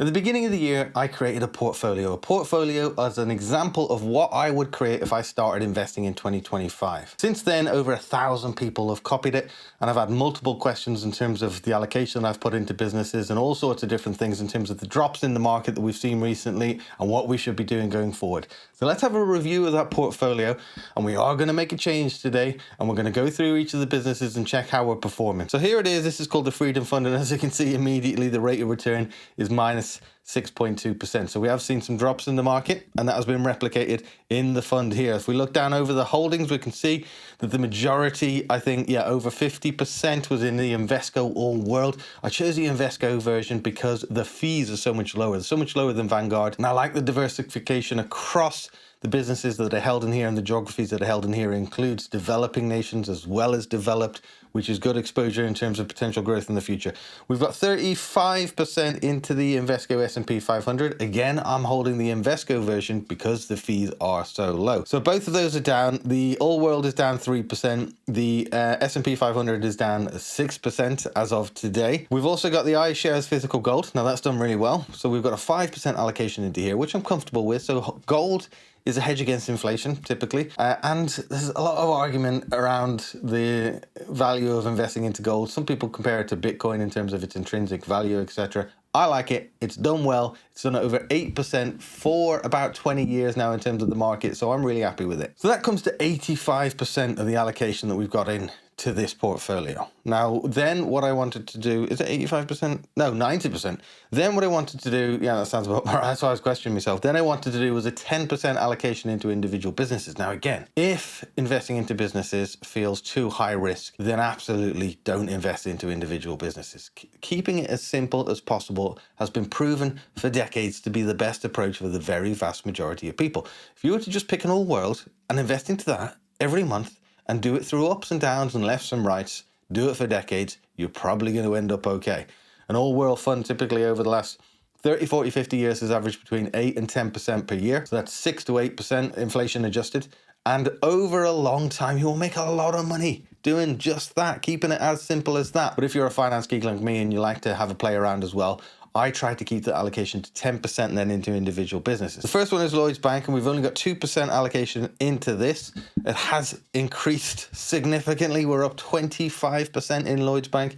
At the beginning of the year, I created a portfolio as an example of what I would create if I started investing in 2025. Since then, over 1,000 people have copied it, and I've had multiple questions in terms of the allocation I've put into businesses and all sorts of different things in terms of the drops in the market that we've seen recently and what we should be doing going forward. So let's have a review of that portfolio, and we are going to make a change today, and we're going to go through each of the businesses and check how we're performing. So here it is. This is called the Freedom Fund, and as you can see immediately, the rate of return is minus 6.2%. So we have seen some drops in the market, and that has been replicated in the fund here. If we look down over the holdings, we can see that the majority, I think, over 50% was in the Invesco All World. I chose the Invesco version because the fees are so much lower. They're so much lower than Vanguard. And I like the diversification across the businesses that are held in here and the geographies that are held in here. Includes developing nations as well as developed, which is good exposure in terms of potential growth in the future. We've got 35% into the Invesco S&P 500. Again, I'm holding the Invesco version because the fees are so low. So both of those are down. The All World is down 3%. The S&P 500 is down 6% as of today. We've also got the iShares Physical Gold. Now that's done really well. So we've got a 5% allocation into here, which I'm comfortable with. So gold is a hedge against inflation, typically. And there's a lot of argument around the value of investing into gold. Some people compare it to Bitcoin in terms of its intrinsic value, etc. I like it. It's done well. It's done over 8% for about 20 years now in terms of the market. So I'm really happy with it. So that comes to 85% of the allocation that we've got in to this portfolio. Now, then what I wanted to do, is it 85%? No, 90%. Then what I wanted to do, that sounds about right. That's why I was questioning myself. Then I wanted to do was a 10% allocation into individual businesses. Now, again, if investing into businesses feels too high risk, then absolutely don't invest into individual businesses. Keeping it as simple as possible has been proven for decades to be the best approach for the very vast majority of people. If you were to just pick an All World and invest into that every month, and do it through ups and downs and lefts and rights, do it for decades, you're probably going to end up okay. An All World fund typically over the last 30, 40, 50 years has averaged between 8 and 10% per year. So that's 6 to 8% inflation adjusted. And over a long time, you will make a lot of money doing just that, keeping it as simple as that. But if you're a finance geek like me and you like to have a play around as well, I try to keep the allocation to 10% and then into individual businesses. The first one is Lloyds Bank, and we've only got 2% allocation into this. It has increased significantly. We're up 25% in Lloyds Bank.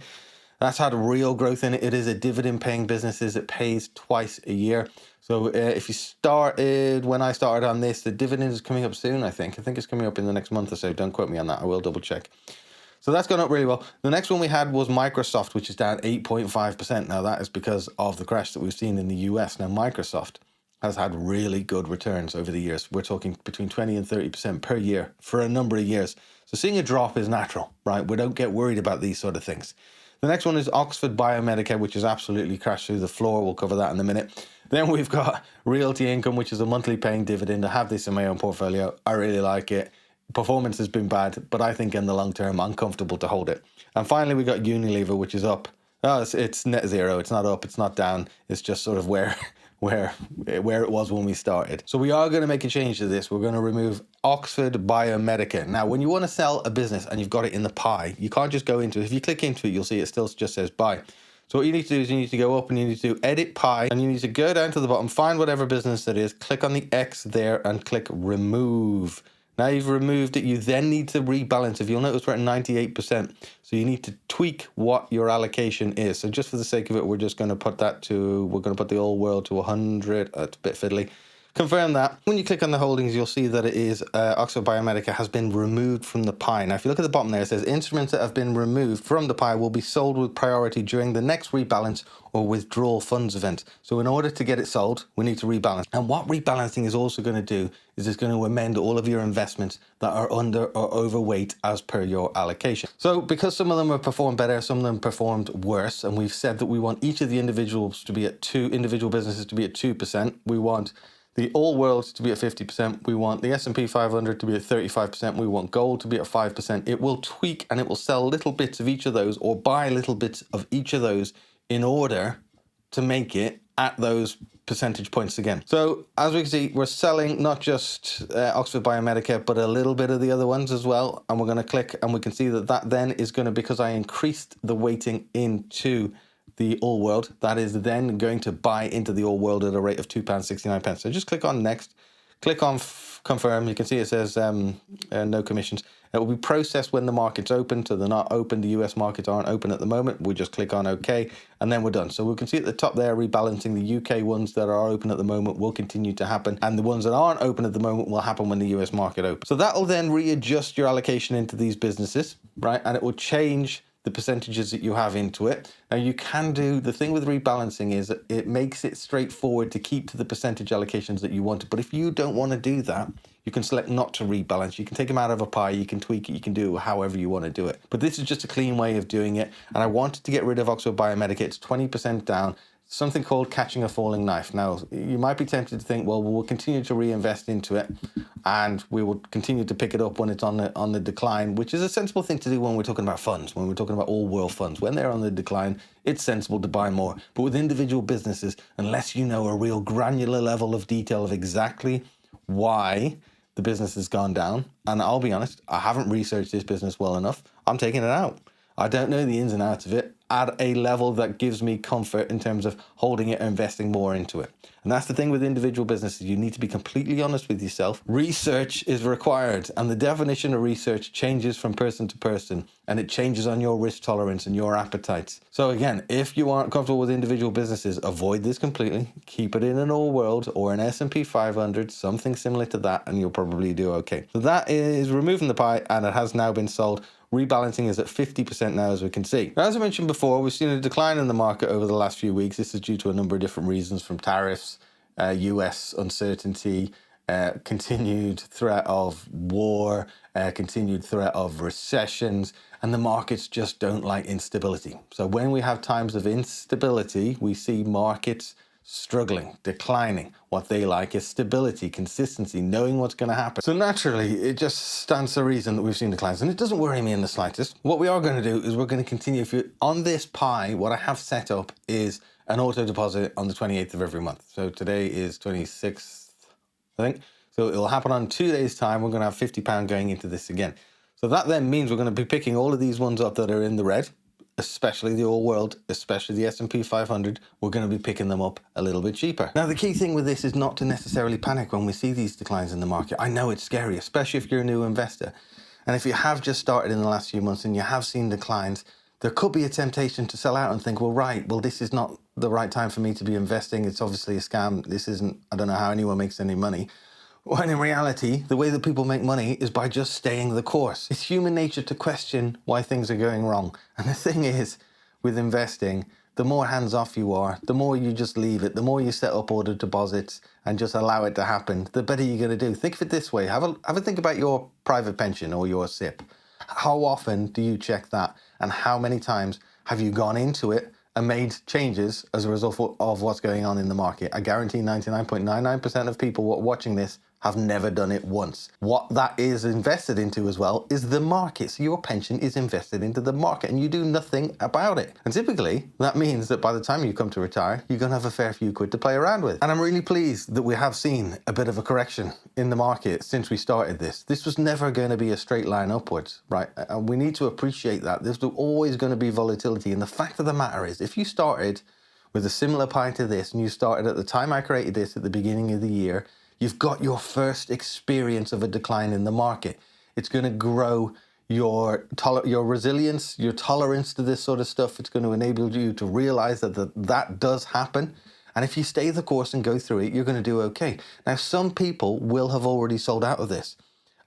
That's had real growth in it. It is a dividend-paying business. It pays twice a year. So if you started, when I started on this, the dividend is coming up soon, I think. I think it's coming up in the next month or so. Don't quote me on that. I will double check. So that's gone up really well. The next one we had was Microsoft, which is down 8.5%. Now that is because of the crash that we've seen in the US. Now Microsoft has had really good returns over the years. We're talking between 20 and 30% per year for a number of years. So seeing a drop is natural, right? We don't get worried about these sort of things. The next one is Oxford Biomedica, which has absolutely crashed through the floor. We'll cover that in a minute. Then we've got Realty Income, which is a monthly paying dividend. I have this in my own portfolio. I really like it. Performance has been bad, but I think in the long term, I'm comfortable to hold it. And finally, we got Unilever, which is up. Oh, it's net zero. It's not up. It's not down. It's just sort of where it was when we started. So we are going to make a change to this. We're going to remove Oxford Biomedica. Now, when you want to sell a business and you've got it in the pie, you can't just go into it. If you click into it, you'll see it still just says buy. So what you need to do is you need to go up and you need to do edit pie, and you need to go down to the bottom, find whatever business it is, click on the X there and click remove. Now you've removed it, you then need to rebalance. If you'll notice, we're at 98%. So you need to tweak what your allocation is. So just for the sake of it, we're just going to put the All World to 100. It's a bit fiddly. Confirm that. When you click on the holdings, you'll see that it is Oxford Biomedica has been removed from the pie. Now, if you look at the bottom there, it says instruments that have been removed from the pie will be sold with priority during the next rebalance or withdrawal funds event. So in order to get it sold, we need to rebalance. And what rebalancing is also going to do is it's going to amend all of your investments that are under or overweight as per your allocation. So because some of them have performed better, some of them performed worse, and we've said that we want each of the individual businesses to be at 2%. We want the All World to be at 50%. We want the S&P 500 to be at 35%. We want gold to be at 5%. It will tweak and it will sell little bits of each of those or buy little bits of each of those in order to make it at those percentage points again. So as we can see, we're selling not just Oxford Biomedica, but a little bit of the other ones as well. And we're going to click and we can see that then is going to, because I increased the weighting into the all world, that is then going to buy into the all world at a rate of £2.69. So just click on next, click on confirm. You can see it says no commissions. It will be processed when the market's open. So they're not open. The US markets aren't open at the moment. We just click on OK, and then we're done. So we can see at the top there, rebalancing. The UK ones that are open at the moment will continue to happen, and the ones that aren't open at the moment will happen when the US market opens. So that will then readjust your allocation into these businesses, right? And it will change the percentages that you have into it. Now you can do, the thing with rebalancing is it makes it straightforward to keep to the percentage allocations that you want. But if you don't want to do that, you can select not to rebalance. You can take them out of a pie, you can tweak it, you can do it however you want to do it. But this is just a clean way of doing it. And I wanted to get rid of Oxford Biomedica. It's 20% down. Something called catching a falling knife. Now, you might be tempted to think, well, we'll continue to reinvest into it and we will continue to pick it up when it's on the decline, which is a sensible thing to do when we're talking about funds, when we're talking about all world funds. When they're on the decline, it's sensible to buy more. But with individual businesses, unless you know a real granular level of detail of exactly why the business has gone down, and I'll be honest, I haven't researched this business well enough, I'm taking it out. I don't know the ins and outs of it at a level that gives me comfort in terms of holding it and investing more into it. And that's the thing with individual businesses. You need to be completely honest with yourself. Research is required, and the definition of research changes from person to person, and it changes on your risk tolerance and your appetites. So again, if you aren't comfortable with individual businesses, avoid this completely. Keep it in an all world or an S&P 500, something similar to that, and you'll probably do okay. So that is removing the pie, and it has now been sold. Rebalancing is at 50% now, as we can see. Now, as I mentioned before, we've seen a decline in the market over the last few weeks. This is due to a number of different reasons, from tariffs, US uncertainty, continued threat of war, continued threat of recessions, and the markets just don't like instability. So when we have times of instability, we see markets struggling, declining. What they like is stability, consistency, knowing what's going to happen. So naturally, it just stands to reason that we've seen declines, and it doesn't worry me in the slightest. What we are going to do is we're going to continue. If you're on this pie, what I have set up is an auto deposit on the 28th of every month. So today is 26th, I think. So it'll happen on 2 days' time. We're going to have £50 going into this again. So that then means we're going to be picking all of these ones up that are in the red, especially the all world, especially the S&P 500, we're going to be picking them up a little bit cheaper. Now, the key thing with this is not to necessarily panic when we see these declines in the market. I know it's scary, especially if you're a new investor. And if you have just started in the last few months and you have seen declines, there could be a temptation to sell out and think, well, this is not the right time for me to be investing. It's obviously a scam. This isn't, I don't know how anyone makes any money. When in reality, the way that people make money is by just staying the course. It's human nature to question why things are going wrong. And the thing is, with investing, the more hands-off you are, the more you just leave it, the more you set up order deposits and just allow it to happen, the better you're going to do. Think of it this way. Have a think about your private pension or your SIP. How often do you check that? And how many times have you gone into it and made changes as a result of what's going on in the market? I guarantee 99.99% of people watching this have never done it once. What that is invested into as well is the market. So your pension is invested into the market and you do nothing about it. And typically that means that by the time you come to retire, you're gonna have a fair few quid to play around with. And I'm really pleased that we have seen a bit of a correction in the market since we started this. This was never gonna be a straight line upwards, right? And we need to appreciate that. There's always gonna be volatility. And the fact of the matter is, if you started with a similar pie to this and you started at the time I created this at the beginning of the year, you've got your first experience of a decline in the market. It's going to grow your resilience, your tolerance to this sort of stuff. It's going to enable you to realize that does happen. And if you stay the course and go through it, you're going to do okay. Now, some people will have already sold out of this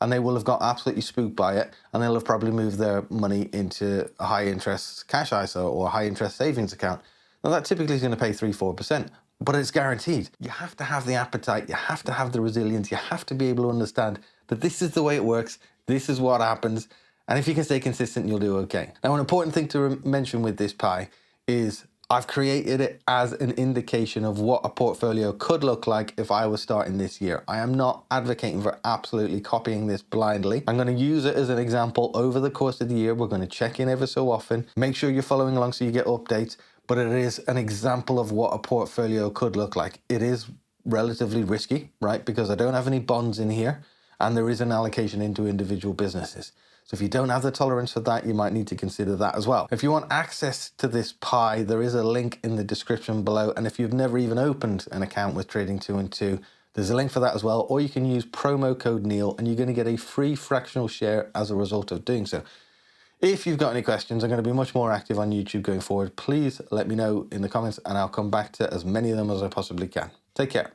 and they will have got absolutely spooked by it, and they'll have probably moved their money into a high interest cash ISA or a high interest savings account. Now, that typically is going to pay 3-4%. But it's guaranteed. You have to have the appetite, you have to have the resilience, you have to be able to understand that this is the way it works, this is what happens, and if you can stay consistent, you'll do okay. Now, an important thing to mention with this pie is I've created it as an indication of what a portfolio could look like if I was starting this year. I am not advocating for absolutely copying this blindly. I'm going to use it as an example over the course of the year. We're going to check in ever so often. Make sure you're following along so you get updates. But it is an example of what a portfolio could look like. It is relatively risky, right? Because I don't have any bonds in here and there is an allocation into individual businesses. So if you don't have the tolerance for that, you might need to consider that as well. If you want access to this pie, there is a link in the description below. And if you've never even opened an account with Trading 2 and 2, there's a link for that as well. Or you can use promo code Neil and you're going to get a free fractional share as a result of doing so. If you've got any questions, I'm going to be much more active on YouTube going forward. Please let me know in the comments and I'll come back to as many of them as I possibly can. Take care.